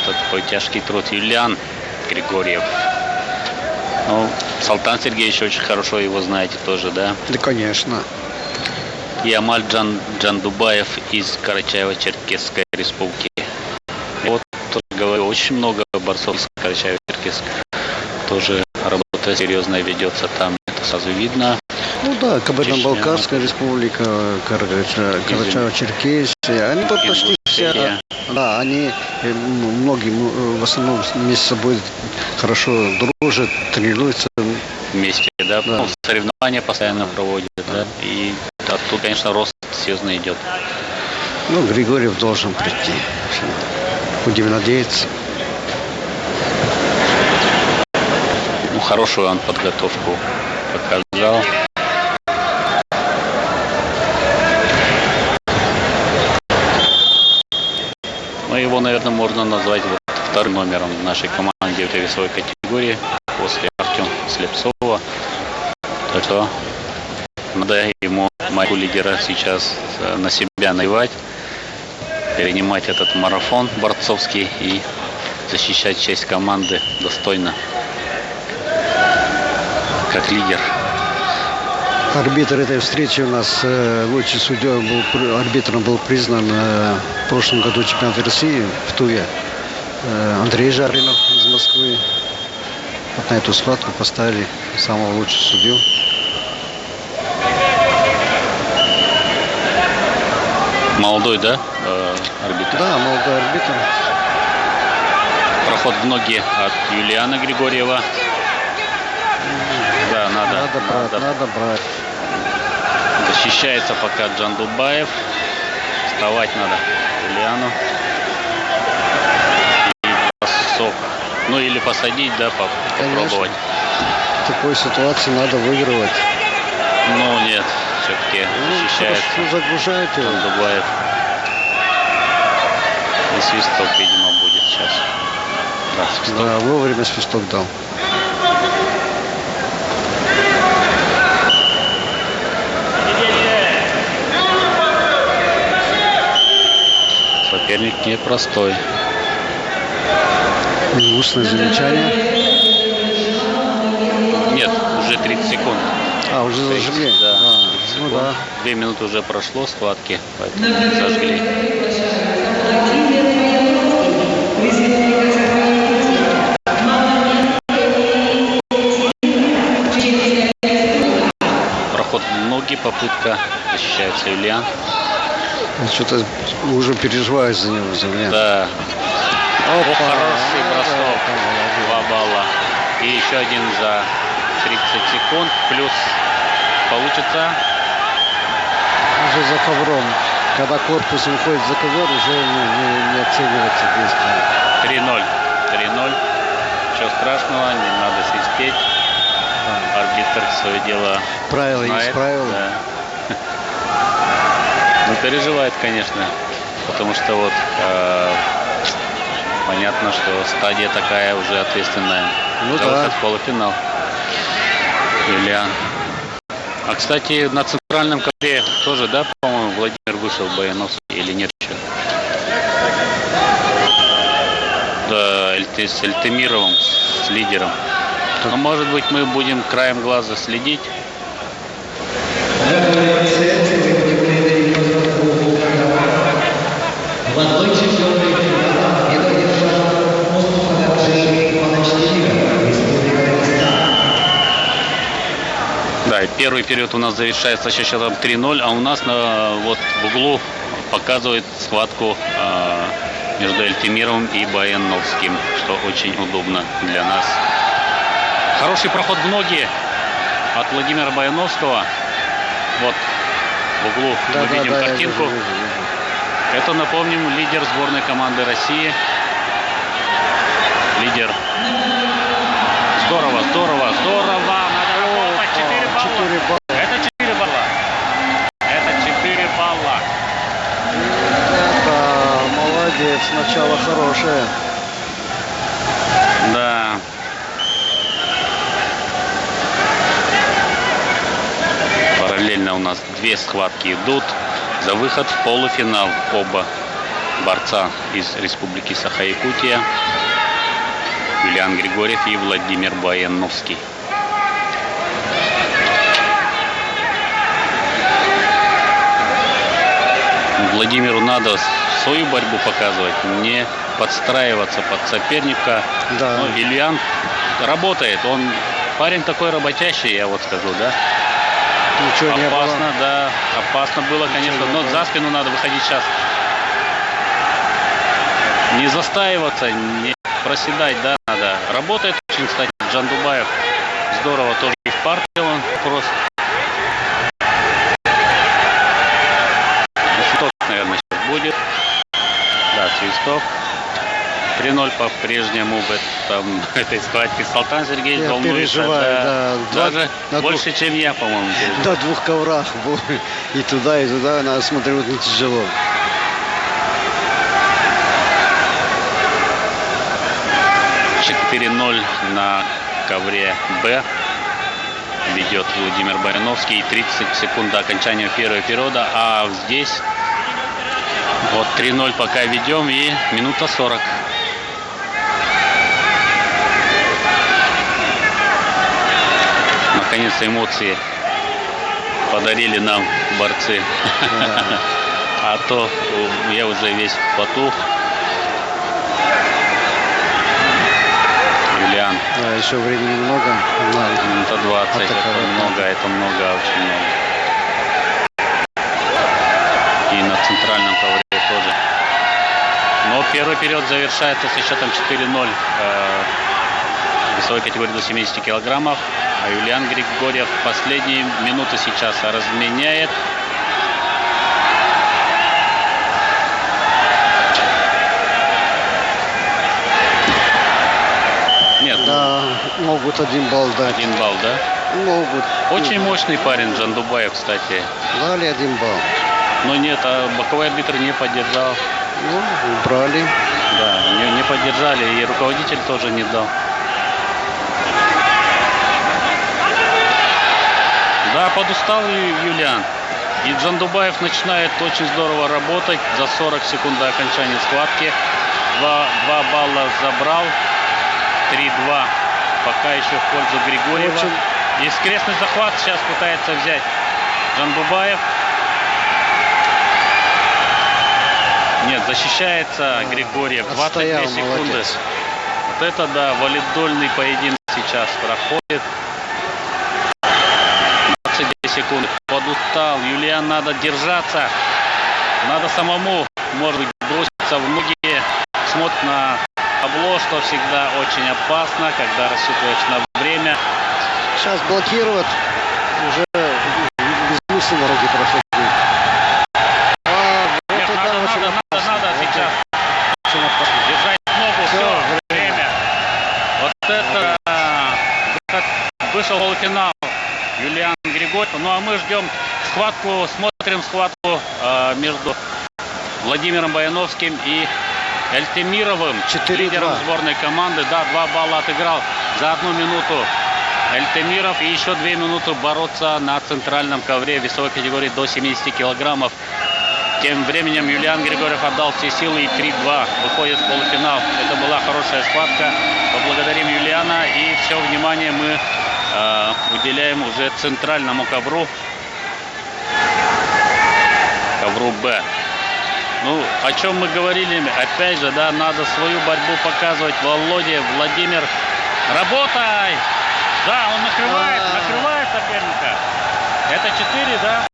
это такой тяжкий труд. Юлиан Григорьев. Ну, Салтан Сергеевич очень хорошо его знаете тоже, да? Да, конечно. И Амаль Джандубаев из Карачаево-Черкесской республики. И вот тоже говорю, очень много борцов из Карачаево-Черкесской. Тоже работа серьезная ведется там, это сразу видно. Ну да, Кабардино-Балкарская республика, Карачаево-Черкесия, они почти все, да, они многие в основном между собой хорошо дружат, тренируются. Вместе, да, да. Ну, соревнования постоянно проводят, да, и оттуда, конечно, рост серьезно идет. Ну, Григорьев должен прийти, будем надеяться. Ну, хорошую он подготовку показал. Ну, его, наверное, можно назвать вот вторым номером в нашей команде в весовой категории после Артема Слепцова. Так что надо ему майку лидера сейчас на себя навивать, перенимать этот марафон борцовский и защищать честь команды достойно, как лидер. Арбитр этой встречи у нас лучший судьей арбитром был признан в прошлом году чемпионата России в Туве. Андрей Жаринов из Москвы. Вот на эту схватку поставили самого лучшего судью. Молодой, да, арбитр? Да, молодой арбитр. Проход в ноги от Юлиана Григорьева. Да, Надо брать. Защищается пока Джандубаев. Вставать надо Юлиану. И бросок. Ну или посадить, да, попробовать. В такой ситуации надо выигрывать. Ну нет, все-таки защищается Загружает его. Джандубаев. И свисток, видимо, будет сейчас. Да, свисток. Да, вовремя свисток дал. Соперник непростой. Устное замечание. Нет, уже 30 секунд. Уже зажгли? Да, 30 ну секунд. да. 2 минуты уже прошло схватки, поэтому зажгли. Проход в ноги, попытка, защищается Юлиан. Что-то уже переживаешь за него, Юлиан. Да. Хороший бросок. 2 балла. И еще один за 30 секунд. Плюс получится. Уже за ковром. Когда корпус выходит за ковер, уже не оценивается действие. 3-0. 3-0. Ничего страшного, не надо свистеть. Да. Арбитр свое дело правила знает. Есть правила. Да. Ну, переживает, конечно. Потому что вот понятно, что стадия такая уже ответственная. Ну за выход в полуфинал. Юлиан. А, кстати, на центральном ковре тоже, да, по-моему, Владимир вышел Баяновский или нет еще? Да, с Эльтемировым, с лидером. Ну, может быть, мы будем краем глаза следить. Да, первый период у нас завершается со счетом 3-0, а у нас вот в углу показывает схватку между Эльтемировым и Баяновским, что очень удобно для нас. Хороший проход в ноги от Владимира Баяновского. Вот в углу мы видим картинку. Вижу. Это, напомним, лидер сборной команды России. Лидер. Здорово. Надо 4 балла. Это 4 балла. Это 4 балла. Да, молодец. Начало хорошее. Да. Параллельно у нас 2 схватки идут за выход в полуфинал оба борца из Республики Саха-Якутия Юлиан Григорьев и Владимир Баяновский. Владимиру надо свою борьбу показывать, не подстраиваться под соперника. Да. Но Юлиан работает, он парень такой работящий, я вот скажу, да. Ничего не было. Опасно, да, опасно было, конечно, не но было. за спину надо выходить сейчас. Не застаиваться, не проседать, да, надо. Работает очень, кстати, Джандубаев. Здорово тоже и в партии он просто. Свисток, наверное, сейчас будет. Да, свисток. 3-0 по-прежнему в этой схватке. Салтан Сергеевич Я волнуется. переживаю, да. Даже На больше, чем я, по-моему. На 2 коврах был. И туда, надо смотреть, вот не тяжело. — 4-0 на ковре Б. Ведет Владимир Баяновский. 30 секунд до окончания первого периода. А здесь вот 3-0 пока ведем и минута 40. Наконец-то эмоции подарили нам борцы. А то я уже весь в поту. Юлиан. Да, еще времени много. Минута 20. Атаковать, Это много, очень много. И на центральном ковре тоже. Но первый период завершается со счетом 4-0 в весовой категории до 70 килограммов. А Юлиан Григорьев последние минуты сейчас разменяет. Нет, Да, могут 1 балл дать. 1 балл, да? Могут. Очень мощный парень Джандубаев, кстати. Дали 1 балл. Но нет, а боковой арбитр не поддержал. Ну, убрали. Да, не поддержали, и руководитель тоже не дал. Да, подустал Юлиан. И Джандубаев начинает очень здорово работать за 40 секунд до окончания схватки. 2 балла забрал. 3-2 пока еще в пользу Григорьева. Очень... И скрестный захват сейчас пытается взять Джандубаев. Нет, защищается Григорьев. 22 секунды. Молодец. Вот это да, волейбольный поединок сейчас проходит. 22 секунды. Подустал. Юлиан, надо держаться. Надо самому, может быть, броситься в ноги. Смотрит на табло, что всегда очень опасно, когда рассчитываешь на время. Сейчас блокируют. Уже бессмысленно руки проходить. Нет, надо сейчас. Держать ногу, все, время. Вот это вышел полуфинал Юлиан Григорьев. Ну а мы ждем схватку, смотрим схватку между Владимиром Баяновским и Эльтемировым, 4-2. лидером сборной команды. Да, 2 балла отыграл за 1 минуту Эльтемиров. И еще 2 минуты бороться на центральном ковре весовой категории до 70 килограммов. Тем временем Юлиан Григорьев отдал все силы и 3-2 выходит в полуфинал. Это была хорошая схватка. Поблагодарим Юлиана. И все внимание мы уделяем уже центральному ковру. Ковру Б. Ну, о чем мы говорили, опять же, да, надо свою борьбу показывать. Володя, Владимир, работай! Да, он накрывает соперника. Это 4, да?